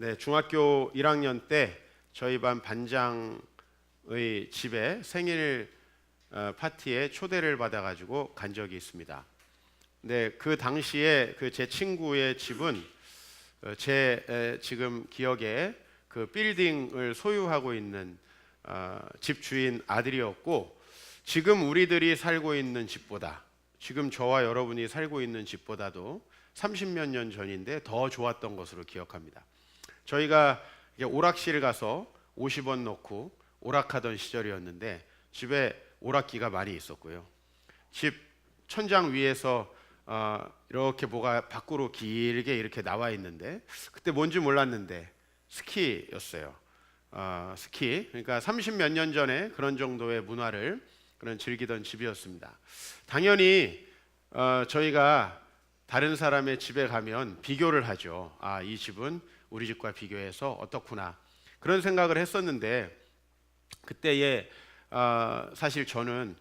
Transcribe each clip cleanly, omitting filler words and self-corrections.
네, 중학교 1학년 때 저희 반 반장의 집에 생일 파티에 초대를 받아가지고 간 적이 있습니다. 네, 그 당시에 제 친구의 집은 제 지금 기억에 그 빌딩을 소유하고 있는 집 주인 아들이었고, 지금 우리들이 살고 있는 집보다, 지금 저와 여러분이 살고 있는 집보다도 30몇 년 전인데 더 좋았던 것으로 기억합니다. 저희가 오락실 가서 50원 넣고 오락하던 시절이었는데 집에 오락기가 많이 있었고요. 집 천장 위에서 이렇게 뭐가 밖으로 길게 이렇게 나와 있는데, 그때 뭔지 몰랐는데 스키였어요. 스키. 그러니까 30몇 년 전에 그런 정도의 문화를 즐기던 집이었습니다. 당연히 저희가 다른 사람의 집에 가면 비교를 하죠. 이 집은 우리 집과 비교해서 어떻구나, 그런 생각을 했었는데, 그때에 사실 저는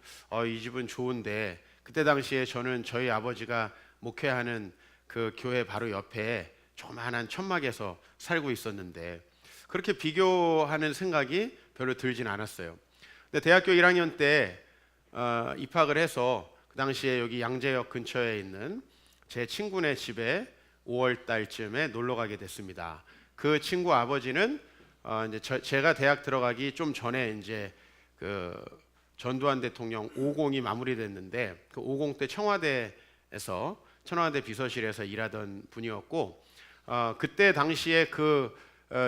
이 집은 좋은데, 그때 당시에 저는 저희 아버지가 목회하는 그 교회 바로 옆에 조그마한 천막에서 살고 있었는데 그렇게 비교하는 생각이 별로 들진 않았어요. 근데 대학교 1학년 때 입학을 해서 그 당시에 여기 양재역 근처에 있는 제 친구네 집에 5월 달쯤에 놀러 가게 됐습니다. 그 친구 아버지는 이제 제가 대학 들어가기 좀 전에 이제 그 전두환 대통령 5공이 마무리됐는데, 그 5공 때 청와대 비서실에서 일하던 분이었고, 그때 당시에 그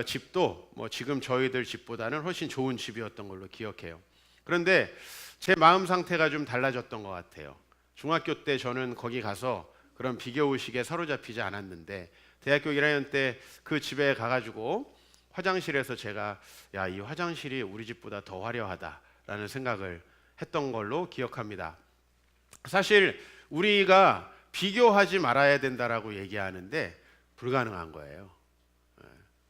집도 뭐 지금 저희들 집보다는 훨씬 좋은 집이었던 걸로 기억해요. 그런데 제 마음 상태가 좀 달라졌던 것 같아요. 중학교 때 저는 거기 가서 그런 비교의식에 사로잡히지 않았는데, 대학교 1학년 때 그 집에 가가지고 화장실에서 제가 이 화장실이 우리 집보다 더 화려하다라는 생각을 했던 걸로 기억합니다. 사실 우리가 비교하지 말아야 된다라고 얘기하는데 불가능한 거예요.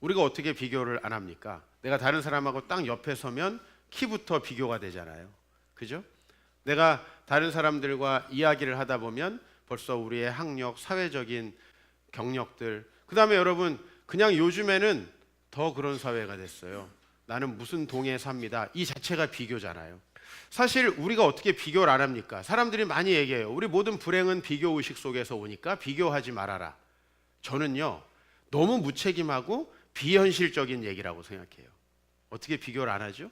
우리가 어떻게 비교를 안 합니까? 내가 다른 사람하고 딱 옆에 서면 키부터 비교가 되잖아요. 그죠? 내가 다른 사람들과 이야기를 하다 보면 벌써 우리의 학력, 사회적인 경력들, 그 다음에 여러분 그냥 요즘에는 더 그런 사회가 됐어요. 나는 무슨 동에 삽니다. 이 자체가 비교잖아요. 사실 우리가 어떻게 비교를 안 합니까? 사람들이 많이 얘기해요. 우리 모든 불행은 비교의식 속에서 오니까 비교하지 말아라. 저는요, 너무 무책임하고 비현실적인 얘기라고 생각해요. 어떻게 비교를 안 하죠?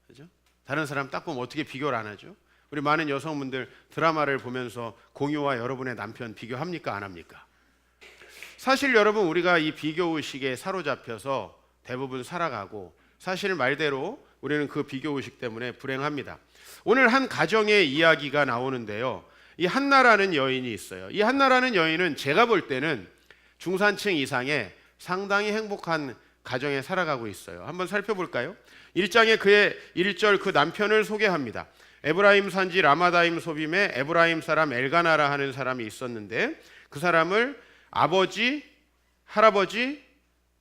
그죠? 다른 사람 딱 보면 어떻게 비교를 안 하죠? 우리 많은 여성분들 드라마를 보면서 공유와 여러분의 남편 비교합니까? 안 합니까? 사실 여러분, 우리가 이 비교의식에 사로잡혀서 대부분 살아가고, 사실 말대로 우리는 그 비교의식 때문에 불행합니다. 오늘 한 가정의 이야기가 나오는데요, 이 한나라는 여인이 있어요. 이 한나라는 여인은 제가 볼 때는 중산층 이상의 상당히 행복한 가정에 살아가고 있어요. 한번 살펴볼까요? 1장에 그의 1절 그 남편을 소개합니다. 에브라임 산지 라마다임 소빔에 에브라임 사람 엘가나라 하는 사람이 있었는데, 그 사람을 아버지, 할아버지,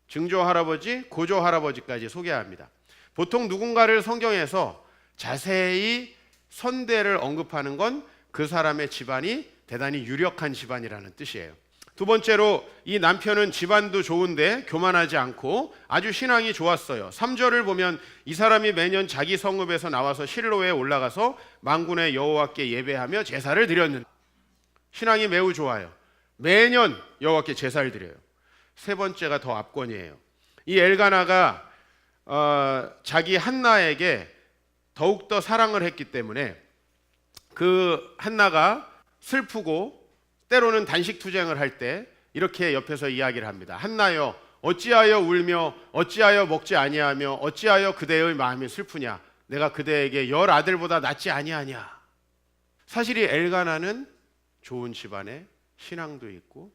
증조 할아버지, 고조 할아버지까지 소개합니다. 보통 누군가를 성경에서 자세히 선대를 언급하는 건 그 사람의 집안이 대단히 유력한 집안이라는 뜻이에요. 두 번째로 이 남편은 집안도 좋은데 교만하지 않고 아주 신앙이 좋았어요. 3절을 보면 이 사람이 매년 자기 성읍에서 나와서 실로에 올라가서 만군의 여호와께 예배하며 제사를 드렸는데, 신앙이 매우 좋아요. 매년 여호와께 제사를 드려요. 세 번째가 더 압권이에요. 이 엘가나가 자기 한나에게 더욱더 사랑을 했기 때문에 그 한나가 슬프고 때로는 단식 투쟁을 할 때 이렇게 옆에서 이야기를 합니다. 한나여, 어찌하여 울며 어찌하여 먹지 아니하며 어찌하여 그대의 마음이 슬프냐? 내가 그대에게 10 아들보다 낫지 아니하냐? 사실 이 엘가나는 좋은 집안에 신앙도 있고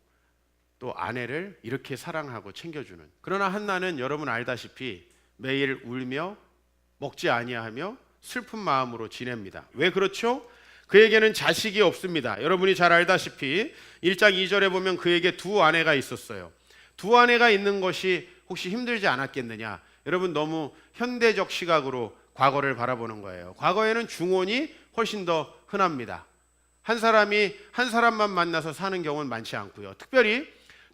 또 아내를 이렇게 사랑하고 챙겨주는, 그러나 한나는 여러분 알다시피 매일 울며 먹지 아니하며 슬픈 마음으로 지냅니다. 왜 그렇죠? 그에게는 자식이 없습니다. 여러분이 잘 알다시피 1장 2절에 보면 그에게 두 아내가 있었어요. 두 아내가 있는 것이 혹시 힘들지 않았겠느냐? 여러분 너무 현대적 시각으로 과거를 바라보는 거예요. 과거에는 중혼이 훨씬 더 흔합니다. 한 사람이 한 사람만 만나서 사는 경우는 많지 않고요. 특별히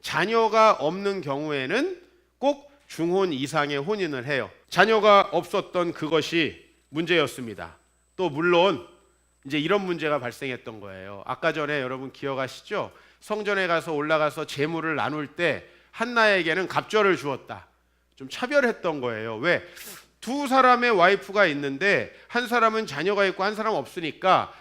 자녀가 없는 경우에는 꼭 중혼 이상의 혼인을 해요. 자녀가 없었던 그것이 문제였습니다. 또 물론 이제 이런 문제가 발생했던 거예요. 아까 전에 여러분 기억하시죠? 성전에 가서 올라가서 제물을 나눌 때 한나에게는 갑절을 주었다. 좀 차별했던 거예요. 왜? 두 사람의 와이프가 있는데 한 사람은 자녀가 있고 한 사람은 없으니까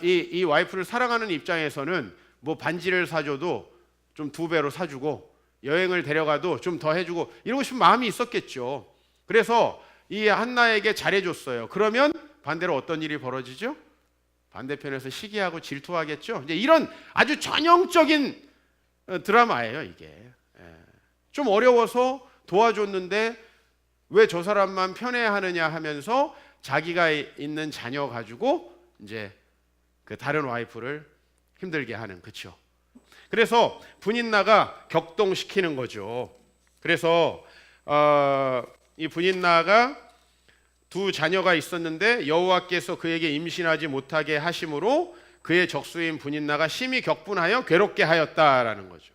이 와이프를 사랑하는 입장에서는 뭐 반지를 사줘도 좀 2배로 사주고 여행을 데려가도 좀 더 해주고 이러고 싶은 마음이 있었겠죠. 그래서 이 한나에게 잘해줬어요. 그러면 반대로 어떤 일이 벌어지죠? 반대편에서 시기하고 질투하겠죠. 이제 이런 아주 전형적인 드라마예요, 이게. 좀 어려워서 도와줬는데 왜 저 사람만 편애하느냐 하면서 자기가 있는 자녀 가지고 이제 그 다른 와이프를 힘들게 하는, 그렇죠? 그래서 분인나가 격동시키는 거죠. 그래서 이 분인나가 두 자녀가 있었는데 여호와께서 그에게 임신하지 못하게 하심으로 그의 적수인 분인나가 심히 격분하여 괴롭게 하였다라는 거죠.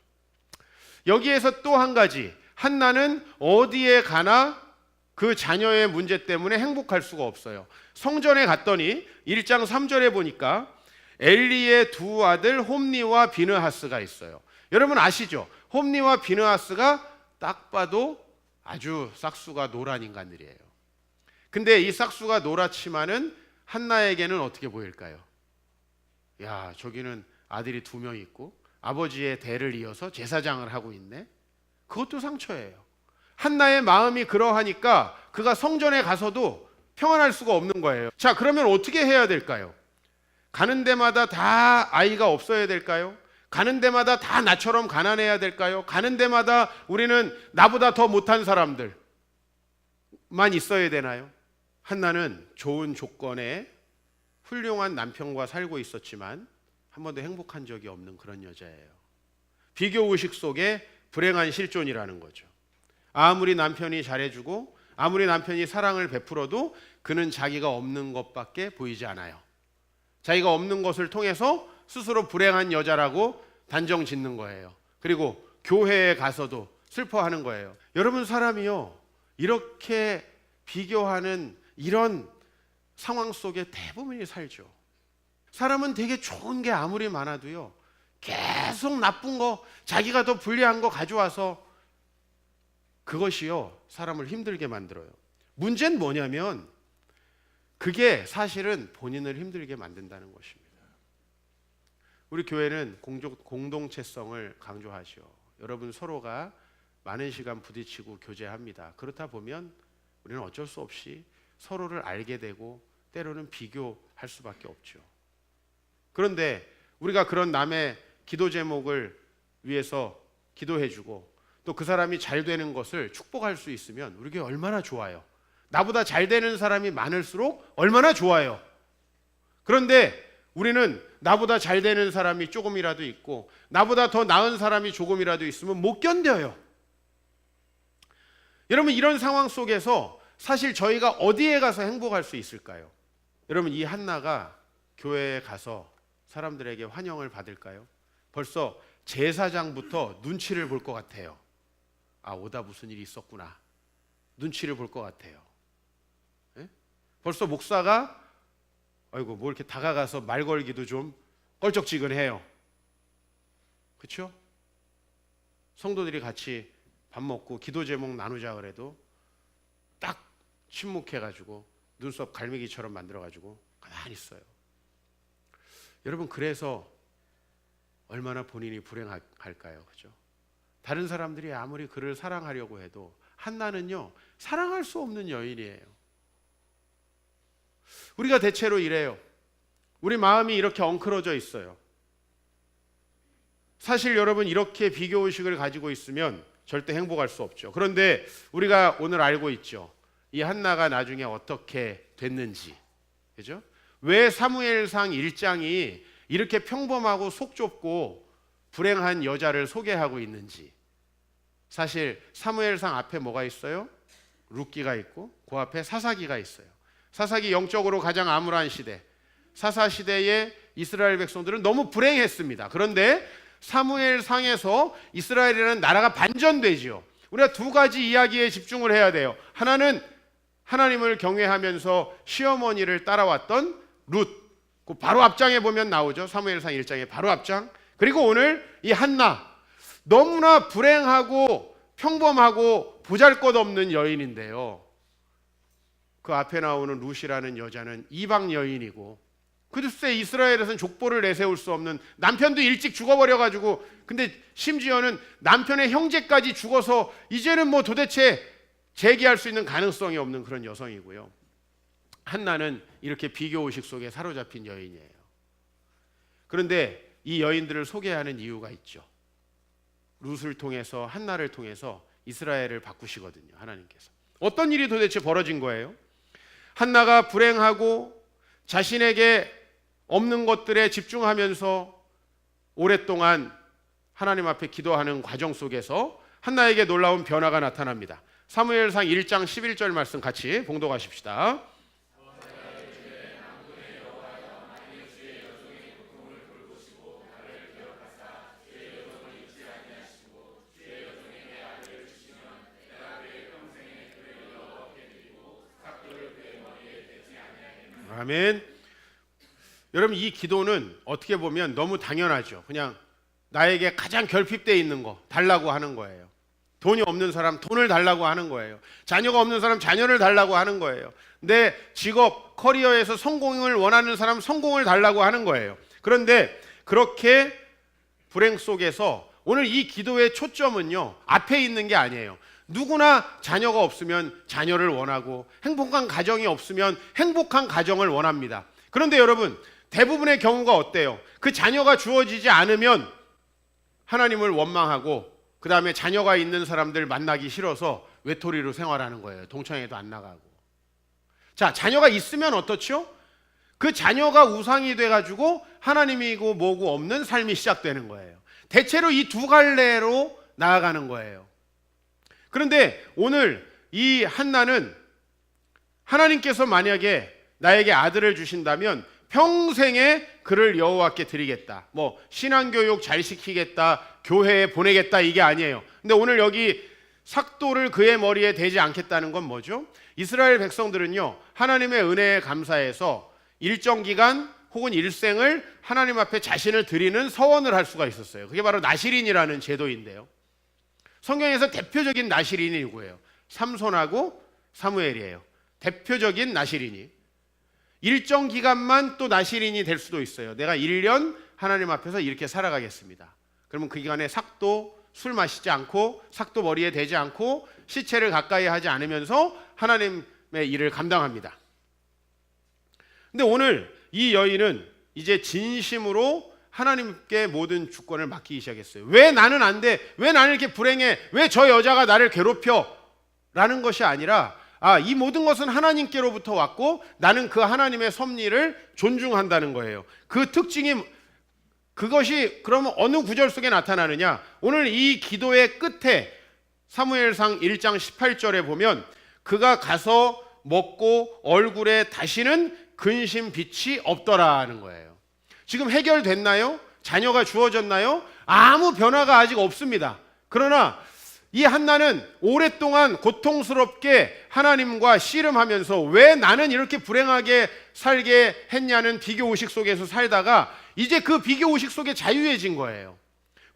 여기에서 또 한 가지, 한나는 어디에 가나 그 자녀의 문제 때문에 행복할 수가 없어요. 성전에 갔더니 1장 3절에 보니까 엘리의 두 아들 홈니와 비느하스가 있어요. 여러분 아시죠? 홈니와 비느하스가 딱 봐도 아주 싹수가 노란 인간들이에요. 근데 이 싹수가 노랗지만은 한나에게는 어떻게 보일까요? 야, 저기는 아들이 2명 있고 아버지의 대를 이어서 제사장을 하고 있네. 그것도 상처예요. 한나의 마음이 그러하니까 그가 성전에 가서도 평안할 수가 없는 거예요. 자, 그러면 어떻게 해야 될까요? 가는 데마다 다 아이가 없어야 될까요? 가는 데마다 다 나처럼 가난해야 될까요? 가는 데마다 우리는 나보다 더 못한 사람들만 있어야 되나요? 한나는 좋은 조건에 훌륭한 남편과 살고 있었지만 한 번도 행복한 적이 없는 그런 여자예요. 비교의식 속에 불행한 실존이라는 거죠. 아무리 남편이 잘해주고 아무리 남편이 사랑을 베풀어도 그는 자기가 없는 것밖에 보이지 않아요. 자기가 없는 것을 통해서 스스로 불행한 여자라고 단정 짓는 거예요. 그리고 교회에 가서도 슬퍼하는 거예요. 여러분, 사람이요, 이렇게 비교하는 이런 상황 속에 대부분이 살죠. 사람은 되게 좋은 게 아무리 많아도요, 계속 나쁜 거, 자기가 더 불리한 거 가져와서 그것이요, 사람을 힘들게 만들어요. 문제는 뭐냐면 그게 사실은 본인을 힘들게 만든다는 것입니다. 우리 교회는 공동체성을 강조하죠. 여러분 서로가 많은 시간 부딪히고 교제합니다. 그렇다 보면 우리는 어쩔 수 없이 서로를 알게 되고 때로는 비교할 수밖에 없죠. 그런데 우리가 그런 남의 기도 제목을 위해서 기도해주고 또 그 사람이 잘 되는 것을 축복할 수 있으면 우리 교회 얼마나 좋아요. 나보다 잘 되는 사람이 많을수록 얼마나 좋아요. 그런데 우리는 나보다 잘 되는 사람이 조금이라도 있고 나보다 더 나은 사람이 조금이라도 있으면 못 견뎌요. 여러분, 이런 상황 속에서 사실 저희가 어디에 가서 행복할 수 있을까요? 여러분, 이 한나가 교회에 가서 사람들에게 환영을 받을까요? 벌써 제사장부터 눈치를 볼 것 같아요. 아, 오다 무슨 일이 있었구나. 눈치를 볼 것 같아요. 예? 벌써 목사가 아이고 뭐 이렇게 다가가서 말 걸기도 좀 껄쩍지근해요. 그렇죠? 성도들이 같이 밥 먹고 기도 제목 나누자 그래도 딱 침묵해가지고 눈썹 갈매기처럼 만들어가지고 가만히 있어요. 여러분, 그래서 얼마나 본인이 불행할까요? 그죠? 다른 사람들이 아무리 그를 사랑하려고 해도 한나는요, 사랑할 수 없는 여인이에요. 우리가 대체로 이래요. 우리 마음이 이렇게 엉클어져 있어요. 사실 여러분, 이렇게 비교의식을 가지고 있으면 절대 행복할 수 없죠. 그런데 우리가 오늘 알고 있죠. 이 한나가 나중에 어떻게 됐는지. 그죠? 왜 사무엘상 1장이 이렇게 평범하고 속 좁고 불행한 여자를 소개하고 있는지. 사실 사무엘상 앞에 뭐가 있어요? 룻기가 있고 그 앞에 사사기가 있어요. 사사기 영적으로 가장 암울한 시대, 사사 시대의 이스라엘 백성들은 너무 불행했습니다. 그런데 사무엘상에서 이스라엘이라는 나라가 반전되지요. 우리가 두 가지 이야기에 집중을 해야 돼요. 하나는 하나님을 경외하면서 시어머니를 따라왔던 룻, 그 바로 앞장에 보면 나오죠. 사무엘상 1장에 바로 앞장. 그리고 오늘 이 한나, 너무나 불행하고 평범하고 보잘것없는 여인인데요, 그 앞에 나오는 룻이라는 여자는 이방 여인이고, 그새 이스라엘에서는 족보를 내세울 수 없는, 남편도 일찍 죽어버려가지고, 근데 심지어는 남편의 형제까지 죽어서 이제는 뭐 도대체 재기할 수 있는 가능성이 없는 그런 여성이고요. 한나는 이렇게 비교의식 속에 사로잡힌 여인이에요. 그런데 이 여인들을 소개하는 이유가 있죠. 룻을 통해서, 한나를 통해서 이스라엘을 바꾸시거든요, 하나님께서. 어떤 일이 도대체 벌어진 거예요? 한나가 불행하고 자신에게 없는 것들에 집중하면서 오랫동안 하나님 앞에 기도하는 과정 속에서 한나에게 놀라운 변화가 나타납니다. 사무엘상 1장 11절 말씀 같이 봉독하십시다. 아멘. 여러분, 이 기도는 어떻게 보면 너무 당연하죠. 그냥 나에게 가장 결핍되어 있는 거 달라고 하는 거예요. 돈이 없는 사람 돈을 달라고 하는 거예요. 자녀가 없는 사람 자녀를 달라고 하는 거예요. 내 직업, 커리어에서 성공을 원하는 사람 성공을 달라고 하는 거예요. 그런데 그렇게 불행 속에서 오늘 이 기도의 초점은요, 앞에 있는 게 아니에요. 누구나 자녀가 없으면 자녀를 원하고, 행복한 가정이 없으면 행복한 가정을 원합니다. 그런데 여러분, 대부분의 경우가 어때요? 그 자녀가 주어지지 않으면 하나님을 원망하고, 그 다음에 자녀가 있는 사람들 만나기 싫어서 외톨이로 생활하는 거예요. 동창회도 안 나가고. 자, 자녀가 있으면 어떻죠? 그 자녀가 우상이 돼가지고 하나님이고 뭐고 없는 삶이 시작되는 거예요. 대체로 이 두 갈래로 나아가는 거예요. 그런데 오늘 이 한나는 하나님께서 만약에 나에게 아들을 주신다면 평생에 그를 여호와께 드리겠다, 뭐 신앙교육 잘 시키겠다, 교회에 보내겠다, 이게 아니에요. 근데 오늘 여기 삭도를 그의 머리에 대지 않겠다는 건 뭐죠? 이스라엘 백성들은요, 하나님의 은혜에 감사해서 일정 기간 혹은 일생을 하나님 앞에 자신을 드리는 서원을 할 수가 있었어요. 그게 바로 나실인이라는 제도인데요, 성경에서 대표적인 나실인이 누구예요? 삼손하고 사무엘이에요. 대표적인 나실인이. 일정 기간만 또 나실인이 될 수도 있어요. 내가 1년 하나님 앞에서 이렇게 살아가겠습니다. 그러면 그 기간에 삭도, 술 마시지 않고, 삭도 머리에 대지 않고, 시체를 가까이 하지 않으면서 하나님의 일을 감당합니다. 근데 오늘 이 여인은 이제 진심으로 하나님께 모든 주권을 맡기기 시작했어요. 왜 나는 안 돼? 왜 나는 이렇게 불행해? 왜 저 여자가 나를 괴롭혀? 라는 것이 아니라, 이 모든 것은 하나님께로부터 왔고 나는 그 하나님의 섭리를 존중한다는 거예요. 그 특징이, 그것이 그러면 어느 구절 속에 나타나느냐? 오늘 이 기도의 끝에 사무엘상 1장 18절에 보면, 그가 가서 먹고 얼굴에 다시는 근심 빛이 없더라 하는 거예요. 지금 해결됐나요? 자녀가 주어졌나요? 아무 변화가 아직 없습니다. 그러나 이 한나는 오랫동안 고통스럽게 하나님과 씨름하면서 왜 나는 이렇게 불행하게 살게 했냐는 비교의식 속에서 살다가 이제 그 비교의식 속에 자유해진 거예요.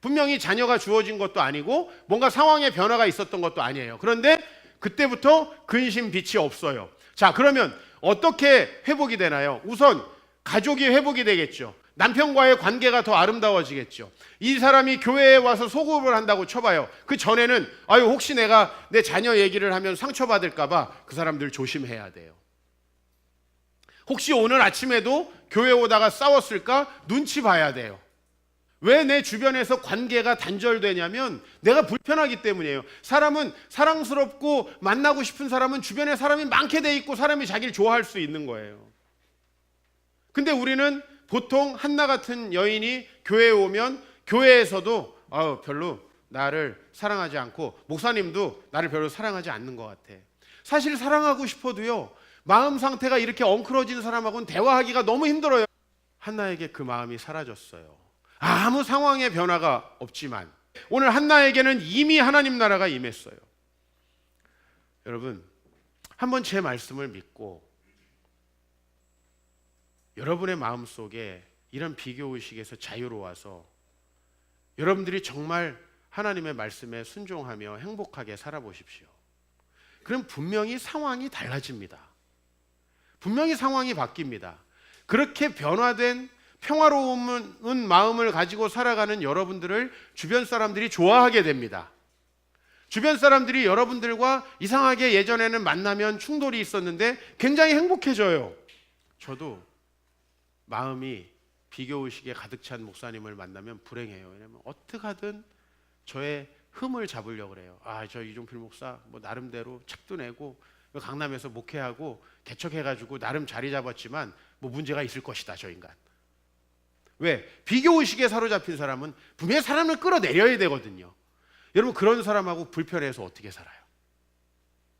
분명히 자녀가 주어진 것도 아니고 뭔가 상황의 변화가 있었던 것도 아니에요. 그런데 그때부터 근심 빛이 없어요. 자, 그러면 어떻게 회복이 되나요? 우선 가족이 회복이 되겠죠. 남편과의 관계가 더 아름다워지겠죠. 이 사람이 교회에 와서 소급을 한다고 쳐봐요. 그 전에는 혹시 내가 내 자녀 얘기를 하면 상처받을까 봐 그 사람들 조심해야 돼요. 혹시 오늘 아침에도 교회 오다가 싸웠을까 눈치 봐야 돼요. 왜 내 주변에서 관계가 단절되냐면 내가 불편하기 때문이에요. 사람은 사랑스럽고 만나고 싶은 사람은 주변에 사람이 많게 돼 있고 사람이 자기를 좋아할 수 있는 거예요. 근데 우리는 보통 한나 같은 여인이 교회에 오면 교회에서도 별로 나를 사랑하지 않고, 목사님도 나를 별로 사랑하지 않는 것 같아. 사실 사랑하고 싶어도요, 마음 상태가 이렇게 엉클어진 사람하고는 대화하기가 너무 힘들어요. 한나에게 그 마음이 사라졌어요. 아무 상황의 변화가 없지만 오늘 한나에게는 이미 하나님 나라가 임했어요. 여러분, 한번 제 말씀을 믿고 여러분의 마음속에 이런 비교의식에서 자유로워서 여러분들이 정말 하나님의 말씀에 순종하며 행복하게 살아보십시오. 그럼 분명히 상황이 달라집니다. 분명히 상황이 바뀝니다. 그렇게 변화된 평화로운 마음을 가지고 살아가는 여러분들을 주변 사람들이 좋아하게 됩니다. 주변 사람들이 여러분들과 이상하게 예전에는 만나면 충돌이 있었는데 굉장히 행복해져요. 저도 마음이 비교의식에 가득 찬 목사님을 만나면 불행해요. 왜냐면 어떻게 하든 저의 흠을 잡으려고 그래요. 저 이종필 목사 뭐 나름대로 책도 내고 강남에서 목회하고 개척해가지고 나름 자리 잡았지만 뭐 문제가 있을 것이다, 저 인간. 왜? 비교의식에 사로잡힌 사람은 분명히 사람을 끌어내려야 되거든요. 여러분, 그런 사람하고 불편해서 어떻게 살아요?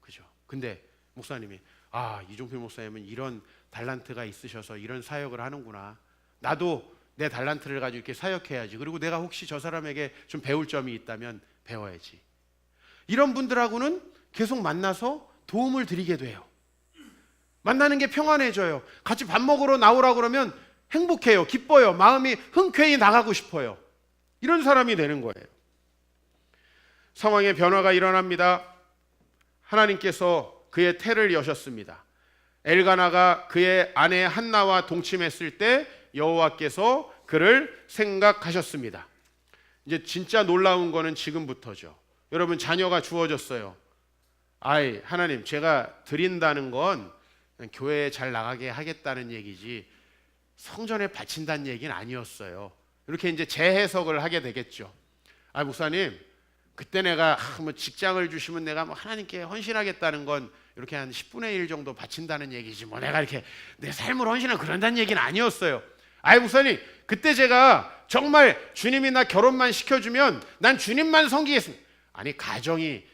그죠? 근데 목사님이 이종필 목사님은 이런 달란트가 있으셔서 이런 사역을 하는구나. 나도 내 달란트를 가지고 이렇게 사역해야지. 그리고 내가 혹시 저 사람에게 좀 배울 점이 있다면 배워야지. 이런 분들하고는 계속 만나서 도움을 드리게 돼요. 만나는 게 평안해져요. 같이 밥 먹으러 나오라 그러면 행복해요. 기뻐요. 마음이 흔쾌히 나가고 싶어요. 이런 사람이 되는 거예요. 상황의 변화가 일어납니다. 하나님께서 그의 태를 여셨습니다. 엘가나가 그의 아내 한나와 동침했을 때 여호와께서 그를 생각하셨습니다. 이제 진짜 놀라운 거는 지금부터죠. 여러분, 자녀가 주어졌어요. 하나님, 제가 드린다는 건 교회에 잘 나가게 하겠다는 얘기지 성전에 바친다는 얘기는 아니었어요. 이렇게 이제 재해석을 하게 되겠죠. 목사님, 그때 내가 뭐 직장을 주시면 내가 뭐 하나님께 헌신하겠다는 건 이렇게 한 10분의 1 정도 바친다는 얘기지 뭐 내가 이렇게 내 삶을 헌신하고 그런다는 얘기는 아니었어요. 목사님, 그때 제가 정말 주님이 나 결혼만 시켜주면 난 주님만 섬기겠습니다. 가정이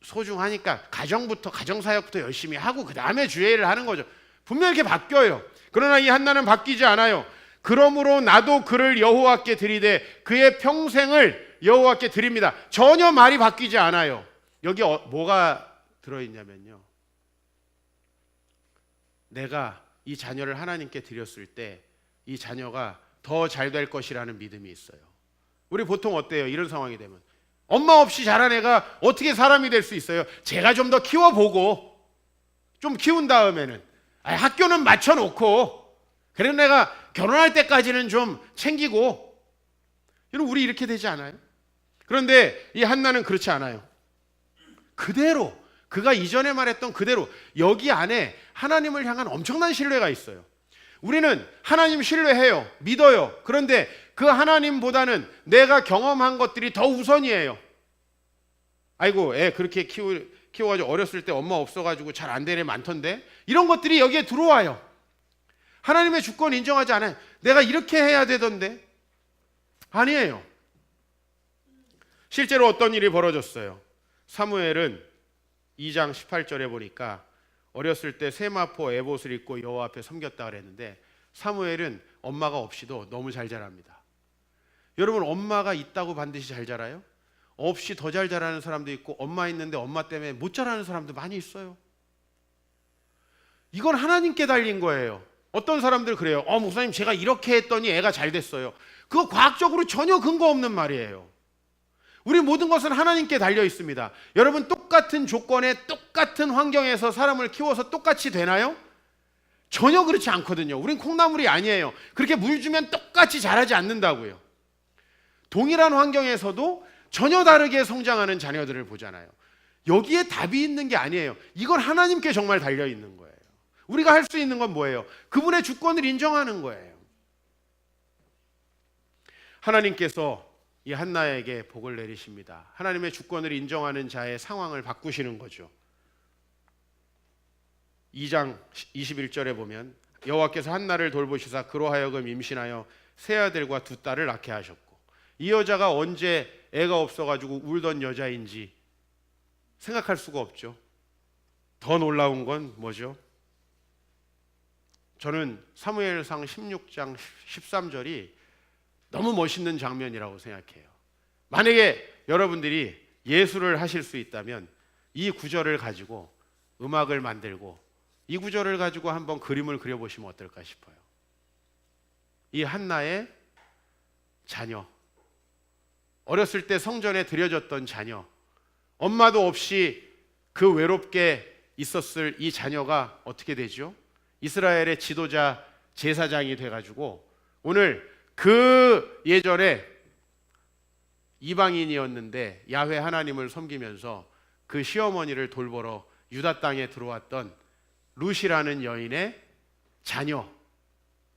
소중하니까 가정사역부터 열심히 하고 그 다음에 주의 일을 하는 거죠. 분명히 이렇게 바뀌어요. 그러나 이 한나는 바뀌지 않아요. 그러므로 나도 그를 여호와께 드리되 그의 평생을 여호와께 드립니다. 전혀 말이 바뀌지 않아요. 여기 뭐가 들어있냐면요, 내가 이 자녀를 하나님께 드렸을 때 이 자녀가 더 잘 될 것이라는 믿음이 있어요. 우리 보통 어때요? 이런 상황이 되면 엄마 없이 자란 애가 어떻게 사람이 될 수 있어요? 제가 좀 더 키워보고 좀 키운 다음에는 학교는 맞춰놓고 그래도 내가 결혼할 때까지는 좀 챙기고. 여러분, 우리 이렇게 되지 않아요? 그런데 이 한나는 그렇지 않아요. 그대로 그가 이전에 말했던 그대로 여기 안에 하나님을 향한 엄청난 신뢰가 있어요. 우리는 하나님 신뢰해요. 믿어요. 그런데 그 하나님보다는 내가 경험한 것들이 더 우선이에요. 애 그렇게 키워가지고 어렸을 때 엄마 없어가지고 잘 안 되는 애 많던데, 이런 것들이 여기에 들어와요. 하나님의 주권 인정하지 않아요. 내가 이렇게 해야 되던데. 아니에요. 실제로 어떤 일이 벌어졌어요. 사무엘은 2장 18절에 보니까 어렸을 때 세마포 에봇을 입고 여호와 앞에 섬겼다 그랬는데 사무엘은 엄마가 없이도 너무 잘 자랍니다. 여러분, 엄마가 있다고 반드시 잘 자라요? 없이 더 잘 자라는 사람도 있고 엄마 있는데 엄마 때문에 못 자라는 사람도 많이 있어요. 이건 하나님께 달린 거예요. 어떤 사람들 그래요. 목사님, 제가 이렇게 했더니 애가 잘 됐어요. 그거 과학적으로 전혀 근거 없는 말이에요. 우리 모든 것은 하나님께 달려 있습니다. 여러분, 똑같은 조건에 똑같은 환경에서 사람을 키워서 똑같이 되나요? 전혀 그렇지 않거든요. 우린 콩나물이 아니에요. 그렇게 물 주면 똑같이 자라지 않는다고요. 동일한 환경에서도 전혀 다르게 성장하는 자녀들을 보잖아요. 여기에 답이 있는 게 아니에요. 이건 하나님께 정말 달려 있는 거예요. 우리가 할 수 있는 건 뭐예요? 그분의 주권을 인정하는 거예요. 하나님께서 이 한나에게 복을 내리십니다. 하나님의 주권을 인정하는 자의 상황을 바꾸시는 거죠. 2장 21절에 보면 여호와께서 한나를 돌보시사 그로 하여금 임신하여 세 아들과 두 딸을 낳게 하셨고, 이 여자가 언제 애가 없어가지고 울던 여자인지 생각할 수가 없죠. 더 놀라운 건 뭐죠? 저는 사무엘상 16장 13절이 너무 멋있는 장면이라고 생각해요. 만약에 여러분들이 예술을 하실 수 있다면 이 구절을 가지고 음악을 만들고 이 구절을 가지고 한번 그림을 그려보시면 어떨까 싶어요. 이 한나의 자녀, 어렸을 때 성전에 드려졌던 자녀, 엄마도 없이 그 외롭게 있었을 이 자녀가 어떻게 되죠? 이스라엘의 지도자 제사장이 돼가지고 오늘 그 예전에 이방인이었는데 야훼 하나님을 섬기면서 그 시어머니를 돌보러 유다 땅에 들어왔던 룻이라는 여인의 자녀,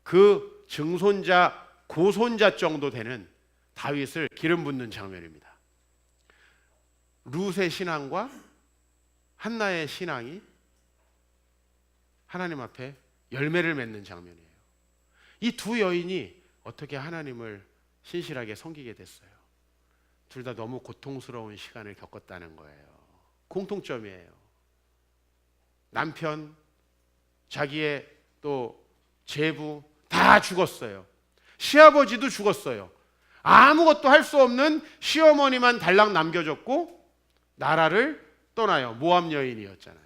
그 증손자, 고손자 정도 되는 다윗을 기름 붓는 장면입니다. 룻의 신앙과 한나의 신앙이 하나님 앞에 열매를 맺는 장면이에요. 이 두 여인이 어떻게 하나님을 신실하게 섬기게 됐어요? 둘 다 너무 고통스러운 시간을 겪었다는 거예요. 공통점이에요. 남편, 자기의 또 제부 다 죽었어요. 시아버지도 죽었어요. 아무것도 할 수 없는 시어머니만 달랑 남겨졌고 나라를 떠나요. 모압 여인이었잖아요.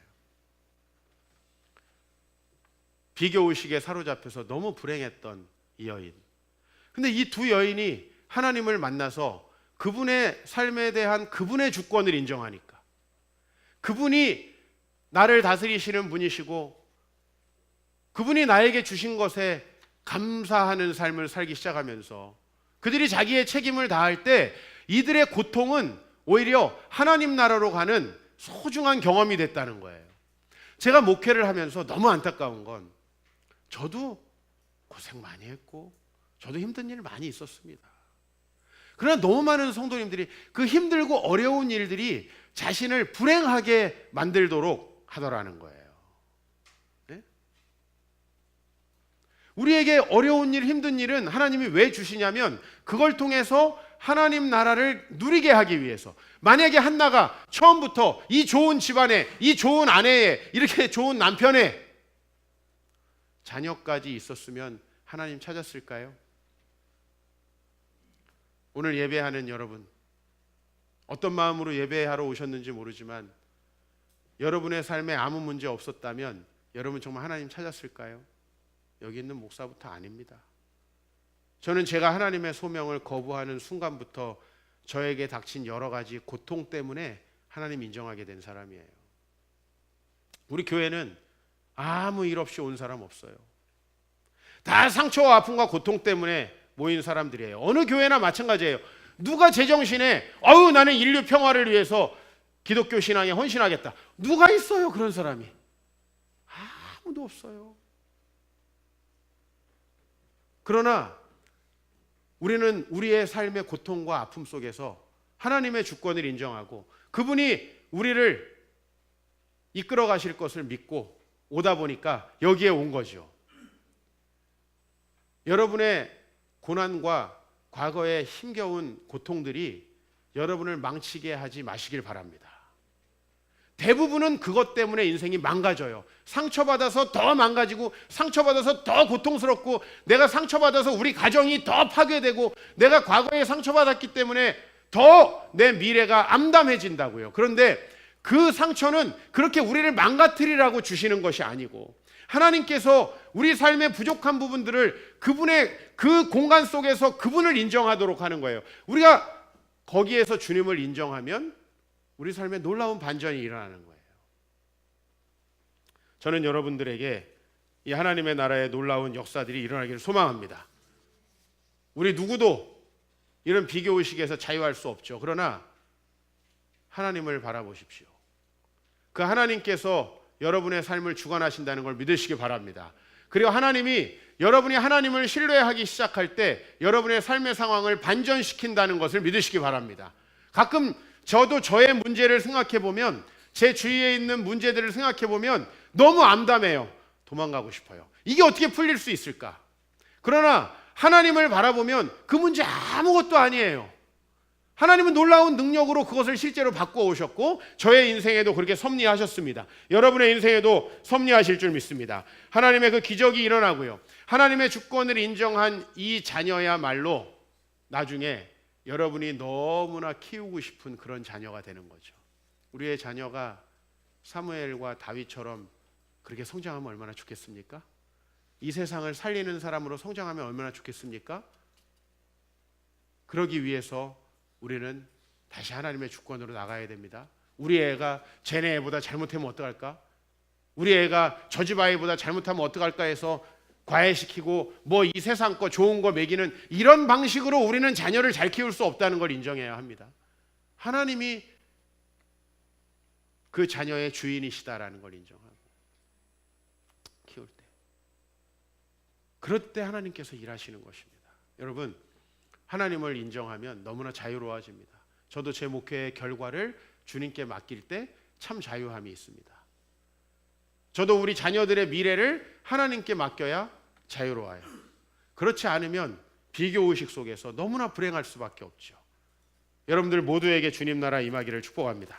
비교의식에 사로잡혀서 너무 불행했던 이 여인. 근데 이 두 여인이 하나님을 만나서 그분의 삶에 대한 그분의 주권을 인정하니까, 그분이 나를 다스리시는 분이시고 그분이 나에게 주신 것에 감사하는 삶을 살기 시작하면서 그들이 자기의 책임을 다할 때 이들의 고통은 오히려 하나님 나라로 가는 소중한 경험이 됐다는 거예요. 제가 목회를 하면서 너무 안타까운 건 저도 고생 많이 했고 저도 힘든 일 많이 있었습니다. 그러나 너무 많은 성도님들이 그 힘들고 어려운 일들이 자신을 불행하게 만들도록 하더라는 거예요. 네? 우리에게 어려운 일, 힘든 일은 하나님이 왜 주시냐면 그걸 통해서 하나님 나라를 누리게 하기 위해서. 만약에 한나가 처음부터 이 좋은 집안에, 이 좋은 아내에, 이렇게 좋은 남편에 자녀까지 있었으면 하나님 찾았을까요? 오늘 예배하는 여러분, 어떤 마음으로 예배하러 오셨는지 모르지만 여러분의 삶에 아무 문제 없었다면 여러분 정말 하나님 찾았을까요? 여기 있는 목사부터 아닙니다. 저는 제가 하나님의 소명을 거부하는 순간부터 저에게 닥친 여러 가지 고통 때문에 하나님 인정하게 된 사람이에요. 우리 교회는 아무 일 없이 온 사람 없어요. 다 상처와 아픔과 고통 때문에 모인 사람들이에요. 어느 교회나 마찬가지예요. 누가 제정신에 나는 인류 평화를 위해서 기독교 신앙에 헌신하겠다. 누가 있어요 그런 사람이? 아무도 없어요. 그러나 우리는 우리의 삶의 고통과 아픔 속에서 하나님의 주권을 인정하고 그분이 우리를 이끌어 가실 것을 믿고 오다 보니까 여기에 온 거죠. 여러분의 고난과 과거의 힘겨운 고통들이 여러분을 망치게 하지 마시길 바랍니다. 대부분은 그것 때문에 인생이 망가져요. 상처받아서 더 망가지고 상처받아서 더 고통스럽고 내가 상처받아서 우리 가정이 더 파괴되고 내가 과거에 상처받았기 때문에 더 내 미래가 암담해진다고요. 그런데 그 상처는 그렇게 우리를 망가뜨리라고 주시는 것이 아니고 하나님께서 우리 삶의 부족한 부분들을 그분의 그 공간 속에서 그분을 인정하도록 하는 거예요. 우리가 거기에서 주님을 인정하면 우리 삶에 놀라운 반전이 일어나는 거예요. 저는 여러분들에게 이 하나님의 나라의 놀라운 역사들이 일어나기를 소망합니다. 우리 누구도 이런 비교의식에서 자유할 수 없죠. 그러나 하나님을 바라보십시오. 그 하나님께서 여러분의 삶을 주관하신다는 걸 믿으시기 바랍니다. 그리고 하나님이 여러분이 하나님을 신뢰하기 시작할 때 여러분의 삶의 상황을 반전시킨다는 것을 믿으시기 바랍니다. 가끔 저도 저의 문제를 생각해 보면 제 주위에 있는 문제들을 생각해 보면 너무 암담해요. 도망가고 싶어요. 이게 어떻게 풀릴 수 있을까? 그러나 하나님을 바라보면 그 문제 아무것도 아니에요. 하나님은 놀라운 능력으로 그것을 실제로 바꾸어 오셨고 저의 인생에도 그렇게 섭리하셨습니다. 여러분의 인생에도 섭리하실 줄 믿습니다. 하나님의 그 기적이 일어나고요. 하나님의 주권을 인정한 이 자녀야말로 나중에 여러분이 너무나 키우고 싶은 그런 자녀가 되는 거죠. 우리의 자녀가 사무엘과 다윗처럼 그렇게 성장하면 얼마나 좋겠습니까? 이 세상을 살리는 사람으로 성장하면 얼마나 좋겠습니까? 그러기 위해서 우리는 다시 하나님의 주권으로 나가야 됩니다. 우리 애가 쟤네 애보다 잘못하면 어떡할까? 우리 애가 저 집 아이보다 잘못하면 어떡할까 해서 과외시키고 뭐 이 세상 거 좋은 거 먹이는 이런 방식으로 우리는 자녀를 잘 키울 수 없다는 걸 인정해야 합니다. 하나님이 그 자녀의 주인이시다라는 걸 인정하고 키울 때, 그럴 때 하나님께서 일하시는 것입니다. 여러분, 하나님을 인정하면 너무나 자유로워집니다. 저도 제 목회의 결과를 주님께 맡길 때 참 자유함이 있습니다. 저도 우리 자녀들의 미래를 하나님께 맡겨야 자유로워요. 그렇지 않으면 비교의식 속에서 너무나 불행할 수밖에 없죠. 여러분들 모두에게 주님 나라 임하기를 축복합니다.